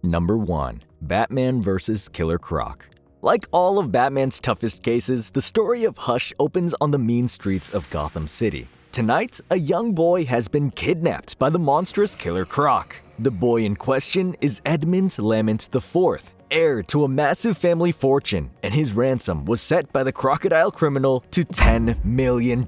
Number 1. Batman vs. Killer Croc. Like all of Batman's toughest cases, the story of Hush opens on the mean streets of Gotham City. Tonight, a young boy has been kidnapped by the monstrous Killer Croc. The boy in question is Edmund Lamont IV, heir to a massive family fortune, and his ransom was set by the crocodile criminal to $10 million.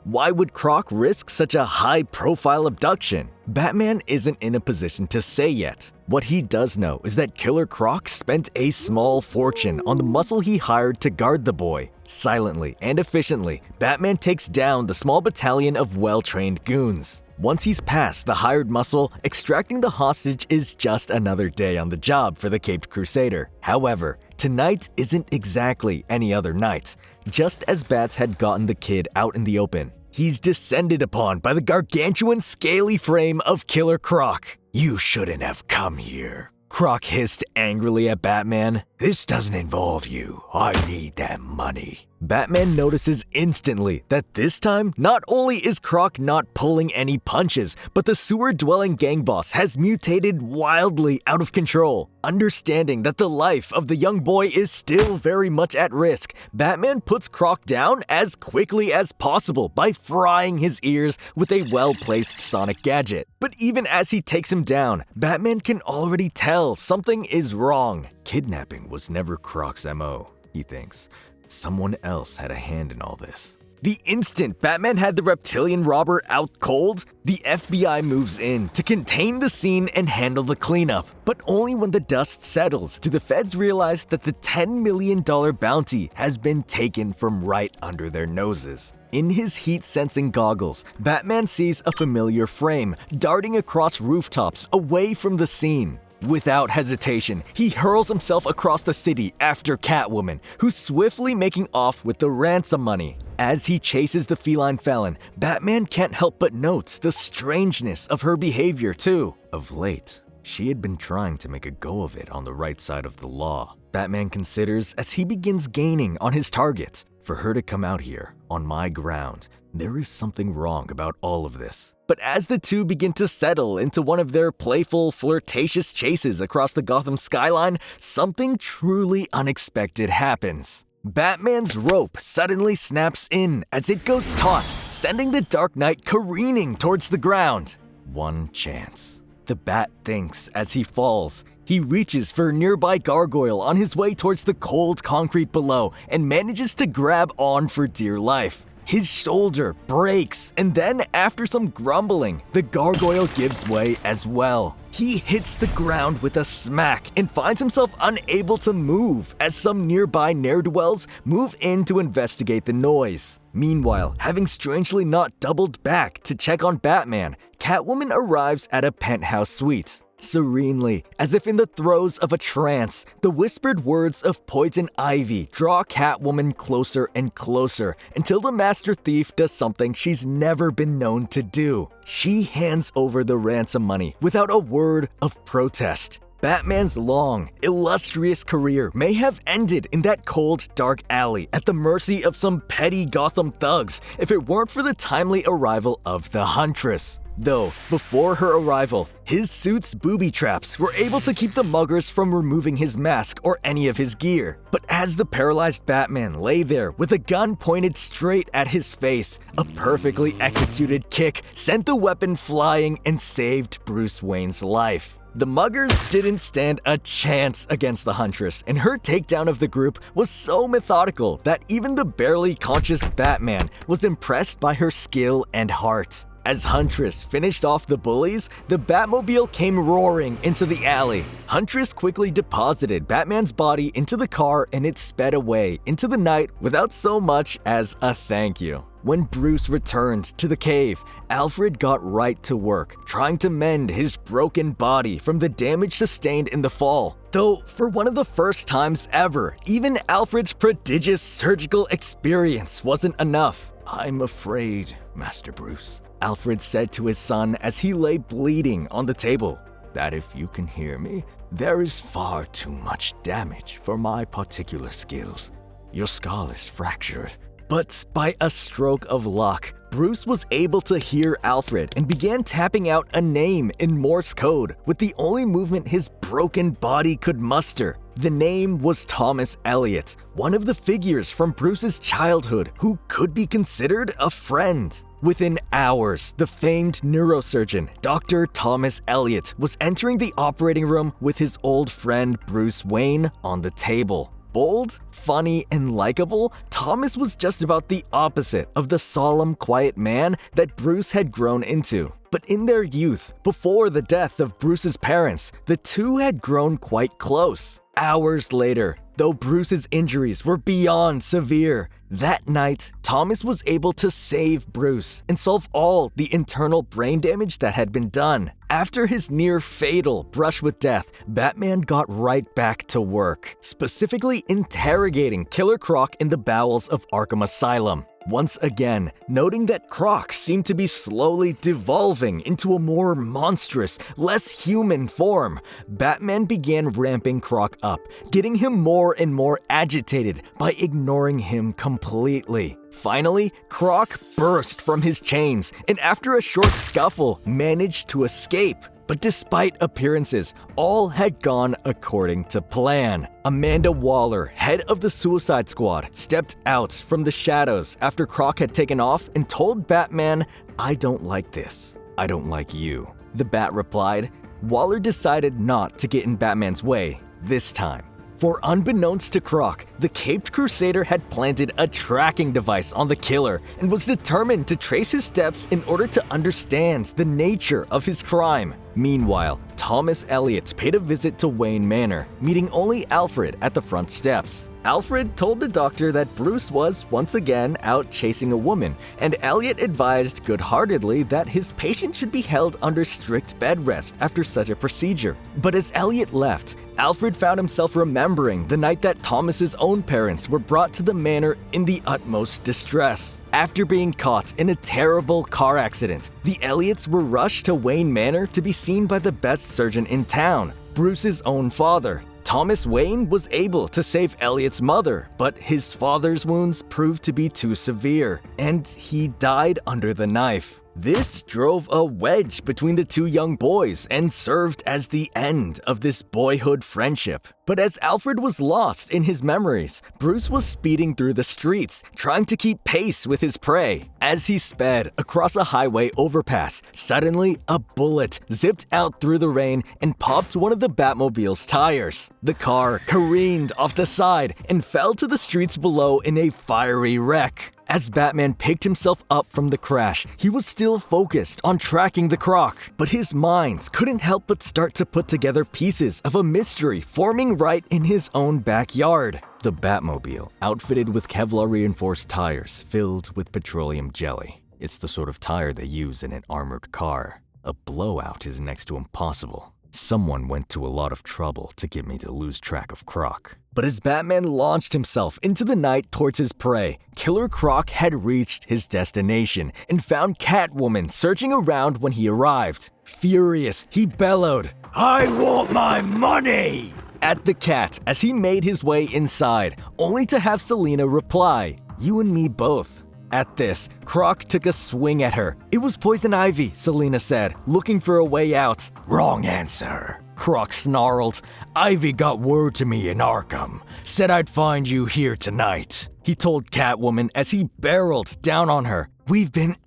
Why would Croc risk such a high-profile abduction? Batman isn't in a position to say yet. What he does know is that Killer Croc spent a small fortune on the muscle he hired to guard the boy. Silently and efficiently, Batman takes down the small battalion of well-trained goons. Once he's past the hired muscle, extracting the hostage is just another day on the job for the Caped Crusader. However, tonight isn't exactly any other night. Just as Bats had gotten the kid out in the open, he's descended upon by the gargantuan scaly frame of Killer Croc. "You shouldn't have come here," Croc hissed angrily at Batman. "This doesn't involve you. I need that money." Batman notices instantly that this time, not only is Croc not pulling any punches, but the sewer-dwelling gang boss has mutated wildly out of control. Understanding that the life of the young boy is still very much at risk, Batman puts Croc down as quickly as possible by frying his ears with a well-placed sonic gadget. But even as he takes him down, Batman can already tell something is wrong. Kidnapping was never Croc's MO, he thinks. Someone else had a hand in all this. The instant Batman had the reptilian robber out cold, the FBI moves in to contain the scene and handle the cleanup. But only when the dust settles do the feds realize that the $10 million bounty has been taken from right under their noses. In his heat-sensing goggles, Batman sees a familiar frame darting across rooftops away from the scene. Without hesitation, he hurls himself across the city after Catwoman, who's swiftly making off with the ransom money. As he chases the feline felon, Batman can't help but note the strangeness of her behavior too. Of late, she had been trying to make a go of it on the right side of the law. Batman considers as he begins gaining on his target. For her to come out here, on my ground, there is something wrong about all of this. But as the two begin to settle into one of their playful, flirtatious chases across the Gotham skyline, something truly unexpected happens. Batman's rope suddenly snaps in as it goes taut, sending the Dark Knight careening towards the ground. One chance. The Bat thinks as he falls. He reaches for a nearby gargoyle on his way towards the cold concrete below and manages to grab on for dear life. His shoulder breaks, and then after some grumbling, the gargoyle gives way as well. He hits the ground with a smack and finds himself unable to move as some nearby ne'er-do-wells move in to investigate the noise. Meanwhile, having strangely not doubled back to check on Batman, Catwoman arrives at a penthouse suite. Serenely, as if in the throes of a trance, the whispered words of Poison Ivy draw Catwoman closer and closer until the master thief does something she's never been known to do. She hands over the ransom money without a word of protest. Batman's long, illustrious career may have ended in that cold, dark alley at the mercy of some petty Gotham thugs if it weren't for the timely arrival of the Huntress. Though, before her arrival, his suit's booby traps were able to keep the muggers from removing his mask or any of his gear. But as the paralyzed Batman lay there with a gun pointed straight at his face, a perfectly executed kick sent the weapon flying and saved Bruce Wayne's life. The muggers didn't stand a chance against the Huntress, and her takedown of the group was so methodical that even the barely conscious Batman was impressed by her skill and heart. As Huntress finished off the bullies, the Batmobile came roaring into the alley. Huntress quickly deposited Batman's body into the car and it sped away into the night without so much as a thank you. When Bruce returned to the cave, Alfred got right to work, trying to mend his broken body from the damage sustained in the fall. Though, for one of the first times ever, even Alfred's prodigious surgical experience wasn't enough. "I'm afraid, Master Bruce," Alfred said to his son as he lay bleeding on the table, "that if you can hear me, there is far too much damage for my particular skills. Your skull is fractured." But by a stroke of luck, Bruce was able to hear Alfred and began tapping out a name in Morse code with the only movement his broken body could muster. The name was Thomas Elliot, one of the figures from Bruce's childhood who could be considered a friend. Within hours, the famed neurosurgeon, Dr. Thomas Elliot, was entering the operating room with his old friend Bruce Wayne on the table. Bold, funny, and likable, Thomas was just about the opposite of the solemn, quiet man that Bruce had grown into. But in their youth, before the death of Bruce's parents, the two had grown quite close. Hours later, though Bruce's injuries were beyond severe, that night, Thomas was able to save Bruce and solve all the internal brain damage that had been done. After his near-fatal brush with death, Batman got right back to work, specifically interrogating Killer Croc in the bowels of Arkham Asylum. Once again, noting that Croc seemed to be slowly devolving into a more monstrous, less human form, Batman began ramping Croc up, getting him more and more agitated by ignoring him completely. Finally, Croc burst from his chains and after a short scuffle, managed to escape. But despite appearances, all had gone according to plan. Amanda Waller, head of the Suicide Squad, stepped out from the shadows after Croc had taken off and told Batman, "I don't like this. I don't like you." The Bat replied. Waller decided not to get in Batman's way this time. For unbeknownst to Croc, the Caped Crusader had planted a tracking device on the killer and was determined to trace his steps in order to understand the nature of his crime. Meanwhile, Thomas Elliot paid a visit to Wayne Manor, meeting only Alfred at the front steps. Alfred told the doctor that Bruce was once again out chasing a woman, and Elliot advised good-heartedly that his patient should be held under strict bed rest after such a procedure. But as Elliot left, Alfred found himself remembering the night that Thomas's own parents were brought to the manor in the utmost distress. After being caught in a terrible car accident, the Elliots were rushed to Wayne Manor to be seen by the best surgeon in town, Bruce's own father. Thomas Wayne was able to save Elliot's mother, but his father's wounds proved to be too severe, and he died under the knife. This drove a wedge between the two young boys and served as the end of this boyhood friendship. But as Alfred was lost in his memories, Bruce was speeding through the streets, trying to keep pace with his prey. As he sped across a highway overpass, suddenly a bullet zipped out through the rain and popped one of the Batmobile's tires. The car careened off the side and fell to the streets below in a fiery wreck. As Batman picked himself up from the crash, he was still focused on tracking the Croc, but his mind couldn't help but start to put together pieces of a mystery forming right in his own backyard. The Batmobile, outfitted with Kevlar-reinforced tires filled with petroleum jelly. It's the sort of tire they use in an armored car. A blowout is next to impossible. Someone went to a lot of trouble to get me to lose track of Croc. But as Batman launched himself into the night towards his prey, Killer Croc had reached his destination and found Catwoman searching around when he arrived. Furious, he bellowed, "I want my money!" at the cat as he made his way inside, only to have Selina reply, "You and me both." At this, Croc took a swing at her. "It was poison ivy," Selina said, looking for a way out. "Wrong answer," Croc snarled. "Ivy got word to me in Arkham. Said I'd find you here tonight," he told Catwoman as he barreled down on her. "We've been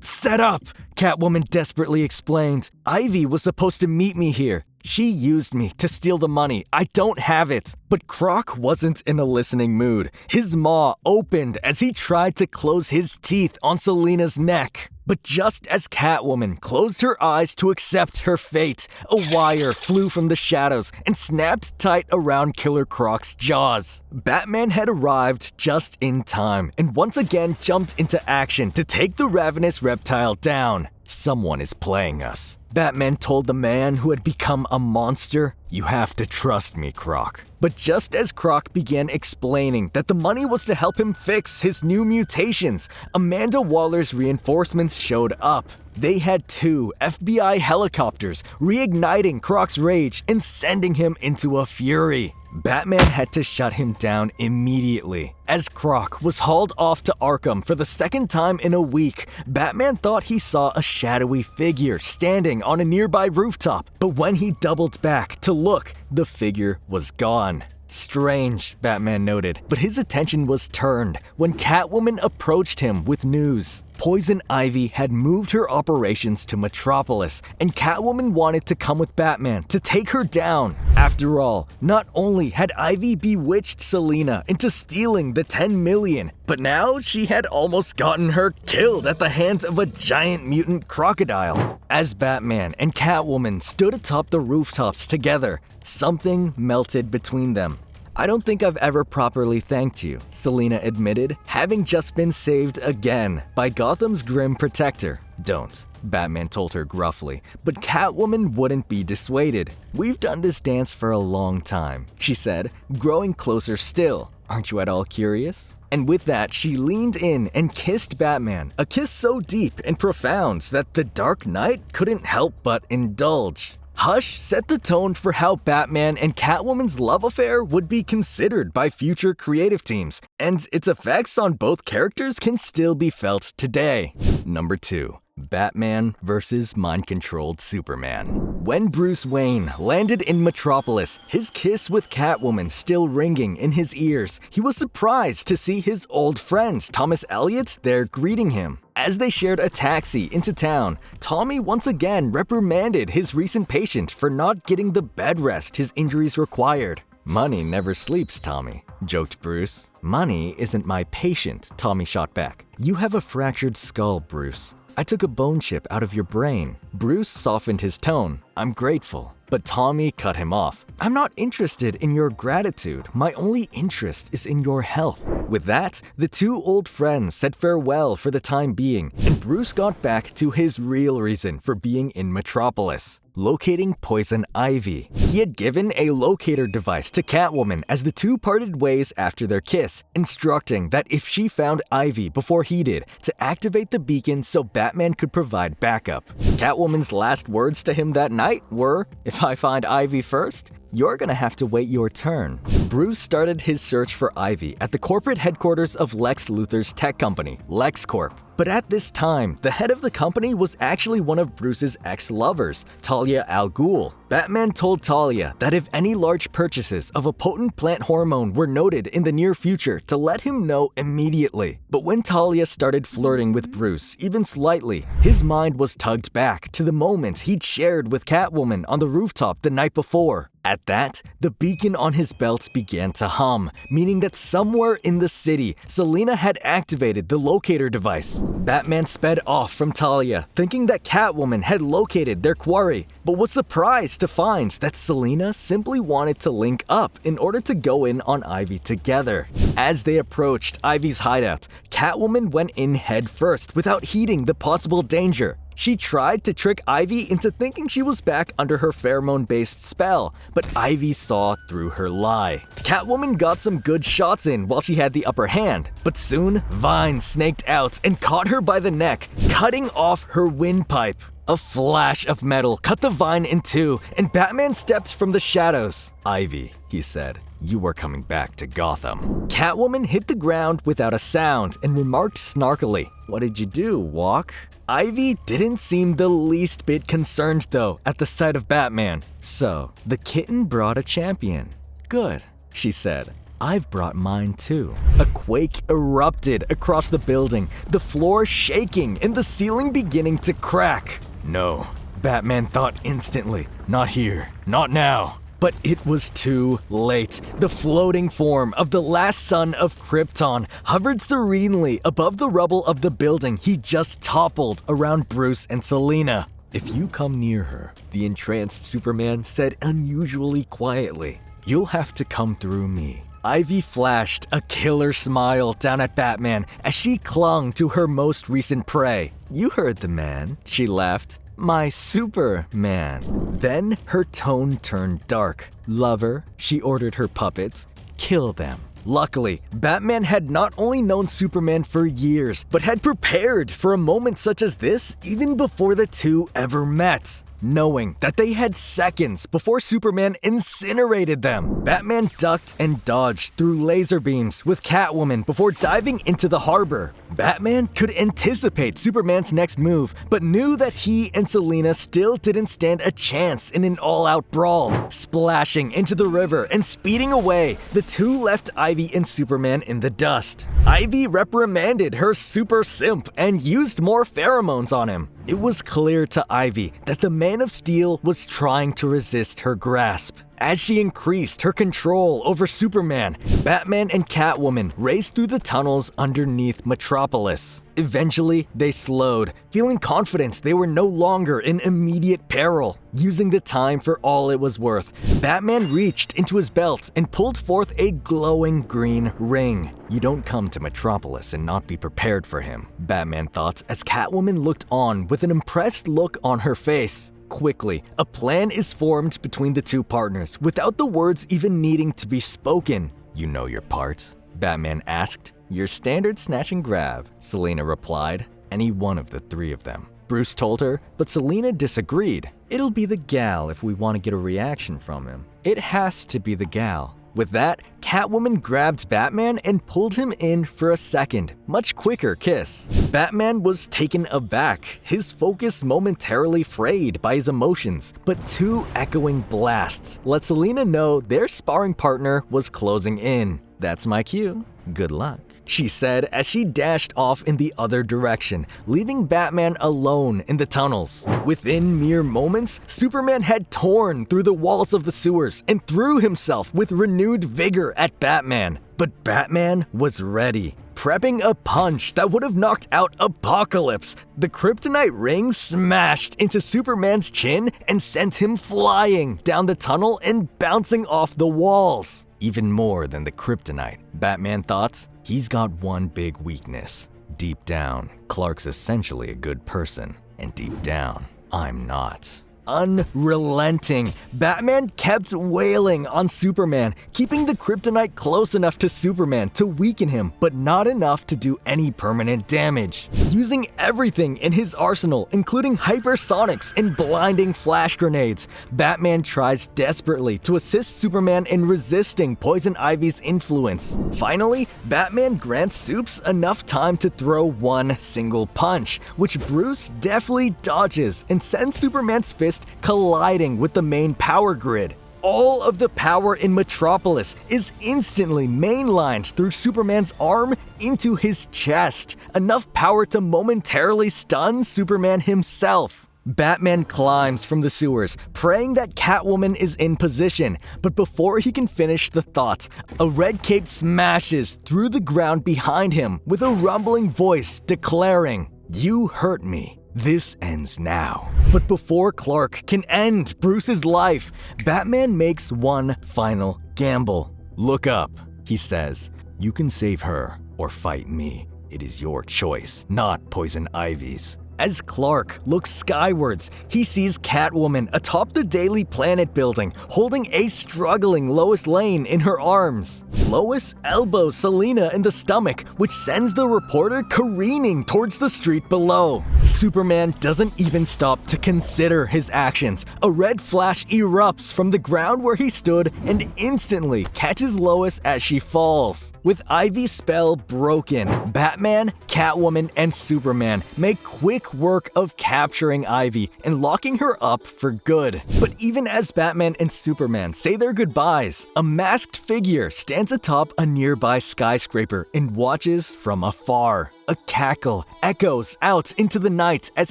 set up," Catwoman desperately explained. "Ivy was supposed to meet me here. She used me to steal the money. I don't have it." But Croc wasn't in a listening mood. His maw opened as he tried to close his teeth on Selina's neck. But just as Catwoman closed her eyes to accept her fate, a wire flew from the shadows and snapped tight around Killer Croc's jaws. Batman had arrived just in time and once again jumped into action to take the ravenous reptile down. "Someone is playing us," Batman told the man who had become a monster. "You have to trust me, Croc." But just as Croc began explaining that the money was to help him fix his new mutations, Amanda Waller's reinforcements showed up. They had 2 FBI helicopters, reigniting Croc's rage and sending him into a fury. Batman had to shut him down immediately. As Croc was hauled off to Arkham for the second time in a week, Batman thought he saw a shadowy figure standing on a nearby rooftop, but when he doubled back to look, the figure was gone. Strange, Batman noted, but his attention was turned when Catwoman approached him with news. Poison Ivy had moved her operations to Metropolis, and Catwoman wanted to come with Batman to take her down. After all, not only had Ivy bewitched Selina into stealing the 10 million, but now she had almost gotten her killed at the hands of a giant mutant crocodile. As Batman and Catwoman stood atop the rooftops together, something melted between them. "I don't think I've ever properly thanked you," Selina admitted, having just been saved again by Gotham's grim protector. "Don't," Batman told her gruffly, but Catwoman wouldn't be dissuaded. "We've done this dance for a long time," she said, growing closer still. "Aren't you at all curious?" And with that, she leaned in and kissed Batman, a kiss so deep and profound that the Dark Knight couldn't help but indulge. Hush set the tone for how Batman and Catwoman's love affair would be considered by future creative teams, and its effects on both characters can still be felt today. Number 2. Batman vs. Mind-Controlled Superman. When Bruce Wayne landed in Metropolis, his kiss with Catwoman still ringing in his ears, he was surprised to see his old friends Thomas Elliot there greeting him. As they shared a taxi into town, Tommy once again reprimanded his recent patient for not getting the bed rest his injuries required. "Money never sleeps, Tommy," joked Bruce. "Money isn't my patient," Tommy shot back. "You have a fractured skull, Bruce. I took a bone chip out of your brain." Bruce softened his tone. "I'm grateful." But Tommy cut him off. "I'm not interested in your gratitude. My only interest is in your health." With that, the two old friends said farewell for the time being, and Bruce got back to his real reason for being in Metropolis: locating Poison Ivy. He had given a locator device to Catwoman as the two parted ways after their kiss, instructing that if she found Ivy before he did, to activate the beacon so Batman could provide backup. Catwoman's last words to him that night were, "If I find Ivy first, you're gonna have to wait your turn." Bruce started his search for Ivy at the corporate headquarters of Lex Luthor's tech company, LexCorp. But at this time, the head of the company was actually one of Bruce's ex-lovers, Talia al Ghul. Batman told Talia that if any large purchases of a potent plant hormone were noted in the near future, to let him know immediately. But when Talia started flirting with Bruce, even slightly, his mind was tugged back to the moments he'd shared with Catwoman on the rooftop the night before. At that, the beacon on his belt began to hum, meaning that somewhere in the city, Selina had activated the locator device. Batman sped off from Talia, thinking that Catwoman had located their quarry, but was surprised to find that Selina simply wanted to link up in order to go in on Ivy together. As they approached Ivy's hideout, Catwoman went in head first without heeding the possible danger. She tried to trick Ivy into thinking she was back under her pheromone-based spell, but Ivy saw through her lie. Catwoman got some good shots in while she had the upper hand, but soon Vine snaked out and caught her by the neck, cutting off her windpipe. A flash of metal cut the vine in two, and Batman stepped from the shadows. "Ivy," he said, "you are coming back to Gotham." Catwoman hit the ground without a sound and remarked snarkily, "What did you do, Walk?" Ivy didn't seem the least bit concerned, though, at the sight of Batman. "So, the kitten brought a champion. Good," she said. "I've brought mine too." A quake erupted across the building, the floor shaking and the ceiling beginning to crack. No, Batman thought instantly. Not here, not now. But it was too late. The floating form of the last son of Krypton hovered serenely above the rubble of the building he just toppled around Bruce and Selina. "If you come near her," the entranced Superman said unusually quietly, "you'll have to come through me." Ivy flashed a killer smile down at Batman as she clung to her most recent prey. "You heard the man," she laughed. "My Superman." Then her tone turned dark. "Lover," she ordered her puppets, "kill them." Luckily, Batman had not only known Superman for years, but had prepared for a moment such as this even before the two ever met. knowing that they had seconds before Superman incinerated them. Batman ducked and dodged through laser beams with Catwoman before diving into the harbor. Batman could anticipate Superman's next move, but knew that he and Selina still didn't stand a chance in an all-out brawl. Splashing into the river and speeding away, the two left Ivy and Superman in the dust. Ivy reprimanded her super simp and used more pheromones on him. It was clear to Ivy that the Man of Steel was trying to resist her grasp. As she increased her control over Superman, Batman and Catwoman raced through the tunnels underneath Metropolis. Eventually, they slowed, feeling confident they were no longer in immediate peril. Using the time for all it was worth, Batman reached into his belt and pulled forth a glowing green ring. You don't come to Metropolis and not be prepared for him, Batman thought as Catwoman looked on with an impressed look on her face. Quickly, a plan is formed between the two partners without the words even needing to be spoken. You know your part? Batman asked. Your standard snatch and grab, Selina replied. Any one of the three of them, Bruce told her, but Selina disagreed. It'll be the gal if we want to get a reaction from him. It has to be the gal. With that, Catwoman grabbed Batman and pulled him in for a second, much quicker kiss. Batman was taken aback, his focus momentarily frayed by his emotions, but two echoing blasts let Selina know their sparring partner was closing in. That's my cue. Good luck, she said as she dashed off in the other direction, leaving Batman alone in the tunnels. Within mere moments, Superman had torn through the walls of the sewers and threw himself with renewed vigor at Batman. But Batman was ready, prepping a punch that would have knocked out Apocalypse. The kryptonite ring smashed into Superman's chin and sent him flying down the tunnel and bouncing off the walls. Even more than the kryptonite, Batman thought, he's got one big weakness. Deep down, Clark's essentially a good person, and deep down, I'm not. Unrelenting, Batman kept wailing on Superman, keeping the kryptonite close enough to Superman to weaken him, but not enough to do any permanent damage. Using everything in his arsenal, including hypersonics and blinding flash grenades, Batman tries desperately to assist Superman in resisting Poison Ivy's influence. Finally, Batman grants Supes enough time to throw one single punch, which Bruce deftly dodges and sends Superman's fist colliding with the main power grid. All of the power in Metropolis is instantly mainlined through Superman's arm into his chest, enough power to momentarily stun Superman himself. Batman climbs from the sewers, praying that Catwoman is in position, but before he can finish the thought, a red cape smashes through the ground behind him with a rumbling voice declaring, "You hurt me. This ends now." But before Clark can end Bruce's life, Batman makes one final gamble. "Look up," he says. "You can save her or fight me. It is your choice, not Poison Ivy's." As Clark looks skywards, he sees Catwoman atop the Daily Planet building, holding a struggling Lois Lane in her arms. Lois elbows Selina in the stomach, which sends the reporter careening towards the street below. Superman doesn't even stop to consider his actions. A red flash erupts from the ground where he stood and instantly catches Lois as she falls. With Ivy's spell broken, Batman, Catwoman, and Superman make quick work of capturing Ivy and locking her up for good. But even as Batman and Superman say their goodbyes, a masked figure stands atop a nearby skyscraper and watches from afar. A cackle echoes out into the night as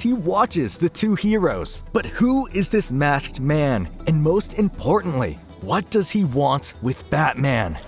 he watches the two heroes. But who is this masked man? And most importantly, what does he want with Batman?